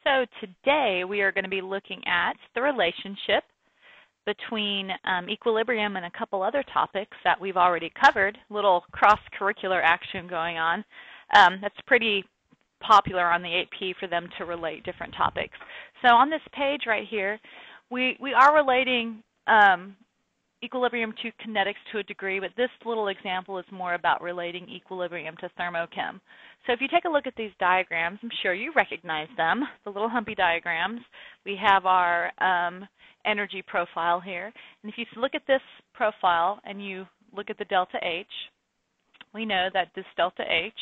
So today we are going to be looking at the relationship between equilibrium and a couple other topics that we've already covered, little cross-curricular action going on. That's pretty popular on the AP for them to relate different topics. So on this page right here, we are relating equilibrium to kinetics to a degree, but this little example is more about relating equilibrium to thermochem. So if you take a look at these diagrams, I'm sure you recognize them, the little humpy diagrams. We have our energy profile here. And if you look at this profile and you look at the delta H, we know that this delta H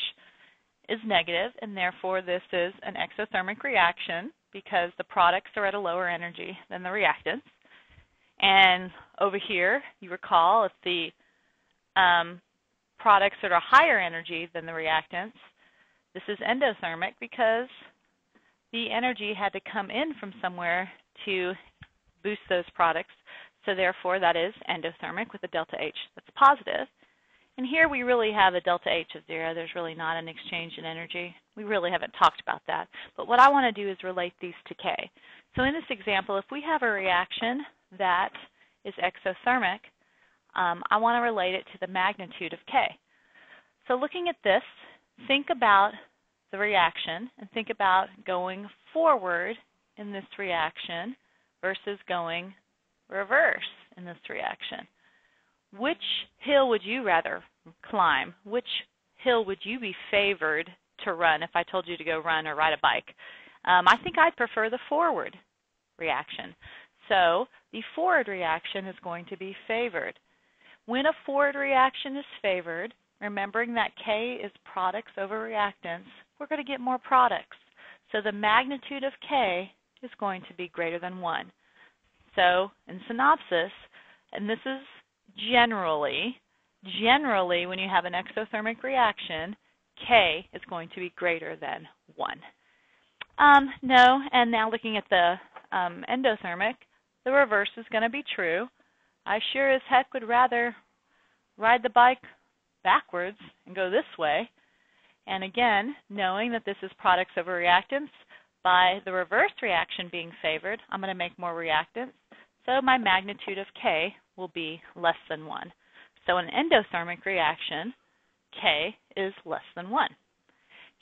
is negative, and therefore this is an exothermic reaction because the products are at a lower energy than the reactants. And over here, you recall, if the products that are higher energy than the reactants, this is endothermic because the energy had to come in from somewhere to boost those products. So therefore, that is endothermic with a delta H that's positive. And here we really have a delta H of 0. There's really not an exchange in energy. We really haven't talked about that. But what I want to do is relate these to K. So in this example, if we have a reaction that is exothermic, I want to relate it to the magnitude of K. So looking at this, think about the reaction and think about going forward in this reaction versus going reverse in this reaction. Which hill would you rather climb? Which hill would you be favored to run if I told you to go run or ride a bike? I think I'd prefer the forward reaction. So the forward reaction is going to be favored. When a forward reaction is favored, remembering that K is products over reactants, we're going to get more products. So the magnitude of K is going to be greater than 1. So in synopsis, and this is generally when you have an exothermic reaction, K is going to be greater than 1. No, and now looking at the endothermic, the reverse is going to be true. I sure as heck would rather ride the bike backwards and go this way. And again, knowing that this is products over reactants, by the reverse reaction being favored, I'm going to make more reactants. So my magnitude of K will be less than 1. So an endothermic reaction, K is less than 1.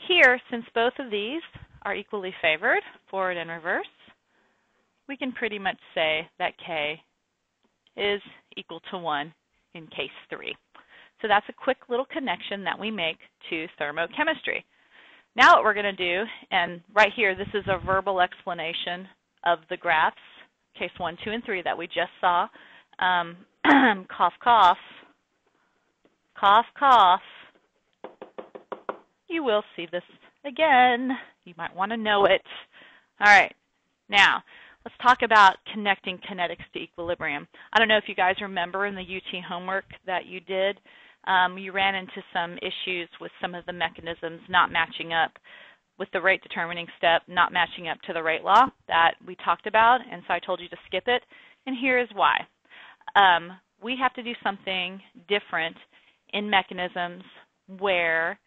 Here, since both of these are equally favored, forward and reverse, we can pretty much say that K is equal to 1 in case 3. So that's a quick little connection that we make to thermochemistry. Now what we're going to do, and right here this is a verbal explanation of the graphs, case 1, 2, and 3 that we just saw. Cough, cough, cough, cough. You will see this again. You might want to know it. All right, now let's talk about connecting kinetics to equilibrium. I don't know if you guys remember in the UT homework that you did, you ran into some issues with some of the mechanisms not matching up with the rate determining step, not matching up to the rate law that we talked about, and so I told you to skip it, and here is why. We have to do something different in mechanisms where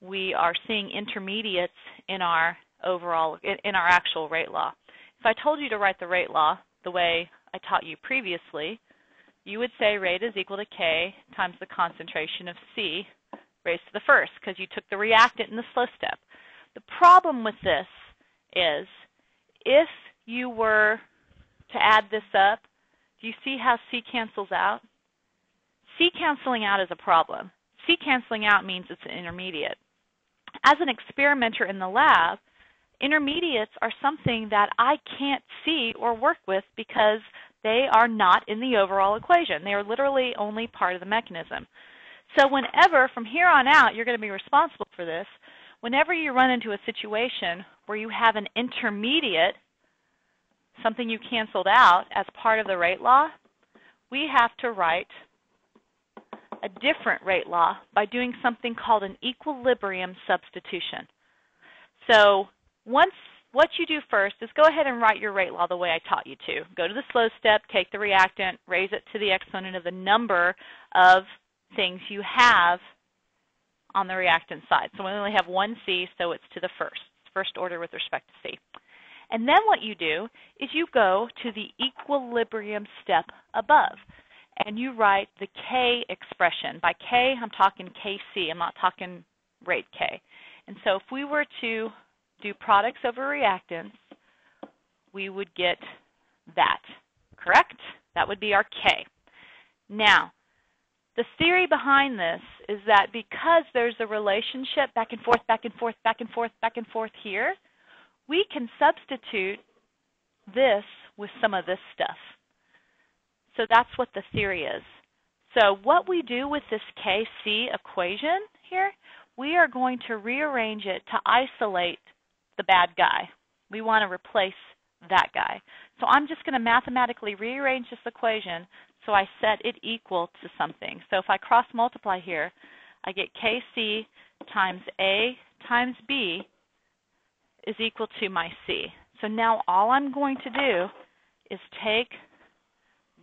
we are seeing intermediates in our actual rate law. If I told you to write the rate law the way I taught you previously, you would say rate is equal to K times the concentration of C raised to the first, because you took the reactant in the slow step. The problem with this is if you were to add this up, do you see how C cancels out? C canceling out is a problem. C canceling out means it's an intermediate. As an experimenter in the lab, intermediates are something that I can't see or work with because they are not in the overall equation. They are literally only part of the mechanism. So whenever, from here on out, you're going to be responsible for this, whenever you run into a situation where you have an intermediate, something you canceled out as part of the rate law, we have to write a different rate law by doing something called an equilibrium substitution. So what you do first is go ahead and write your rate law the way I taught you to. Go to the slow step, take the reactant, raise it to the exponent of the number of things you have on the reactant side. So we only have one C, so it's to the first order with respect to C. And then what you do is you go to the equilibrium step above, and you write the K expression. By K, I'm talking Kc. I'm not talking rate K. And so if we were to do products over reactants, we would get that, correct? That would be our K. Now, the theory behind this is that because there's a relationship back and forth, back and forth, back and forth, back and forth here, we can substitute this with some of this stuff. So that's what the theory is. So what we do with this Kc equation here, we are going to rearrange it to isolate the bad guy. We want to replace that guy. So I'm just going to mathematically rearrange this equation so I set it equal to something. So if I cross multiply here, I get Kc times A times B is equal to my C. So now all I'm going to do is take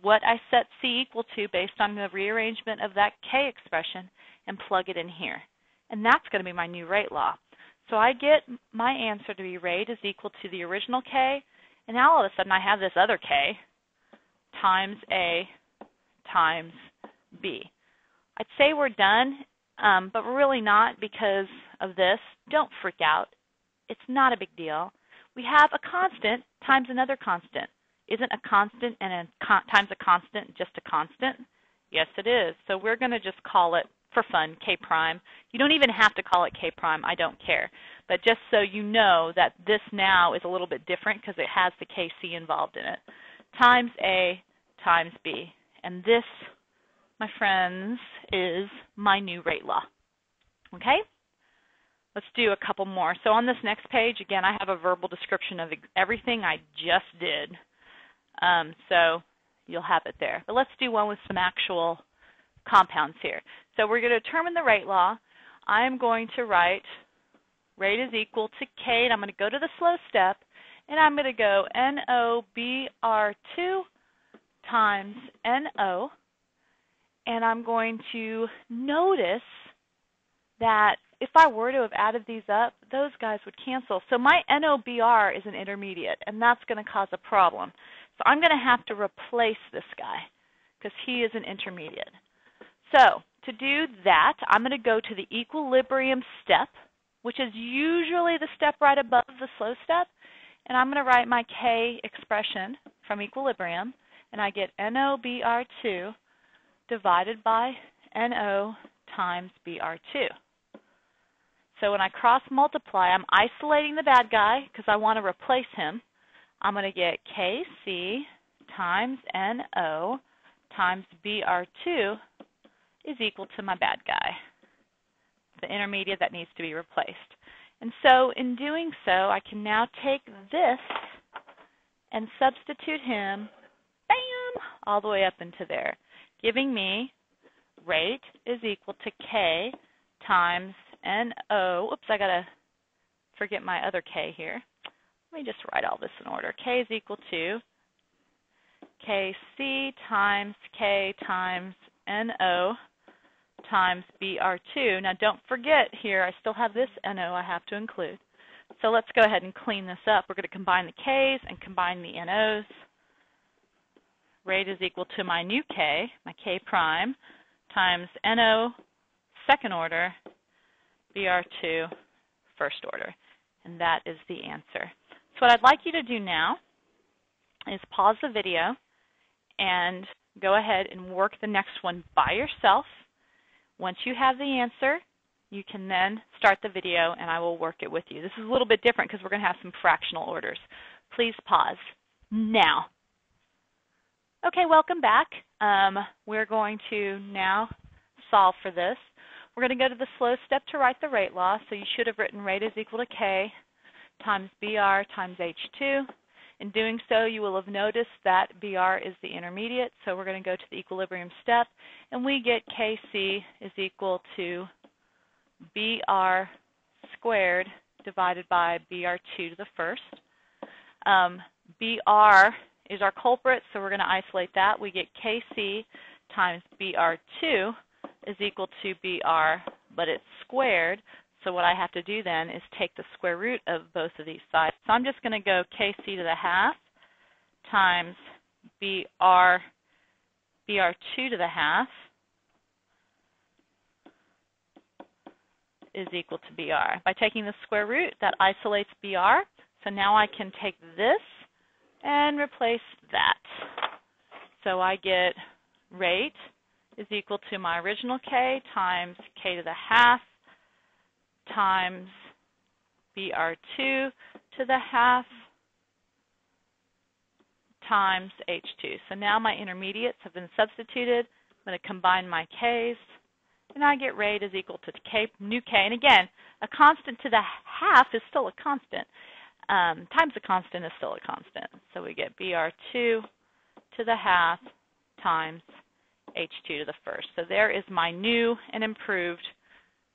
what I set C equal to based on the rearrangement of that K expression and plug it in here. And that's going to be my new rate law. So I get my answer to be rate is equal to the original K, and now all of a sudden I have this other K times A times B. I'd say we're done, but we're really not because of this. Don't freak out. It's not a big deal. We have a constant times another constant. Isn't a constant and times a constant just a constant? Yes, it is. So we're going to just call it, for fun, K prime. You don't even have to call it K prime. I don't care. But just so you know that this now is a little bit different because it has the Kc involved in it. Times A times B. And this, my friends, is my new rate law. Okay? Let's do a couple more. So on this next page, again, I have a verbal description of everything I just did. So you'll have it there. But let's do one with some actual compounds here. So we're going to determine the rate law. I'm going to write rate is equal to K, and I'm going to go to the slow step, and I'm going to go NOBR2 times NO, and I'm going to notice that if I were to have added these up, those guys would cancel. So my NOBR is an intermediate, and that's going to cause a problem. So I'm going to have to replace this guy because he is an intermediate. So to do that, I'm going to go to the equilibrium step, which is usually the step right above the slow step, and I'm going to write my K expression from equilibrium, and I get NOBR2 divided by NO times BR2. So when I cross multiply, I'm isolating the bad guy because I want to replace him. I'm going to get Kc times NO times BR2 is equal to my bad guy, the intermediate that needs to be replaced. And so in doing so, I can now take this and substitute him, bam, all the way up into there, giving me rate is equal to K times NO. Oops, I got to forget my other K here. Let me just write all this in order. K is equal to Kc times K times NO times BR2. Now don't forget here, I still have this NO I have to include. So let's go ahead and clean this up. We're going to combine the Ks and combine the NOs. Rate is equal to my new K, my K prime, times NO second order, BR2 first order. And that is the answer. So what I'd like you to do now is pause the video and go ahead and work the next one by yourself. Once you have the answer, you can then start the video and I will work it with you. This is a little bit different because we're going to have some fractional orders. Please pause now. Okay, welcome back. We're going to now solve for this. We're going to go to the slow step to write the rate law. So you should have written rate is equal to K times BR times H2. In doing so, you will have noticed that BR is the intermediate, so we're going to go to the equilibrium step, and we get Kc is equal to BR squared divided by BR2 to the first. BR is our culprit, so we're going to isolate that. We get Kc times BR2 is equal to BR, but it's squared, So what I have to do then is take the square root of both of these sides. So I'm just going to go Kc to the half times BR2 to the half is equal to BR. By taking the square root, that isolates BR. So now I can take this and replace that. So I get rate is equal to my original K times K to the half times BR2 to the half times H2. So now my intermediates have been substituted. I'm going to combine my K's, and I get rate is equal to K, new K. And again, a constant to the half is still a constant. Times a constant is still a constant. So we get BR2 to the half times H2 to the first. So there is my new and improved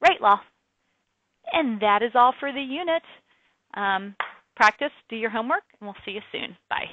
rate law. And that is all for the unit. Practice, do your homework, and we'll see you soon. Bye.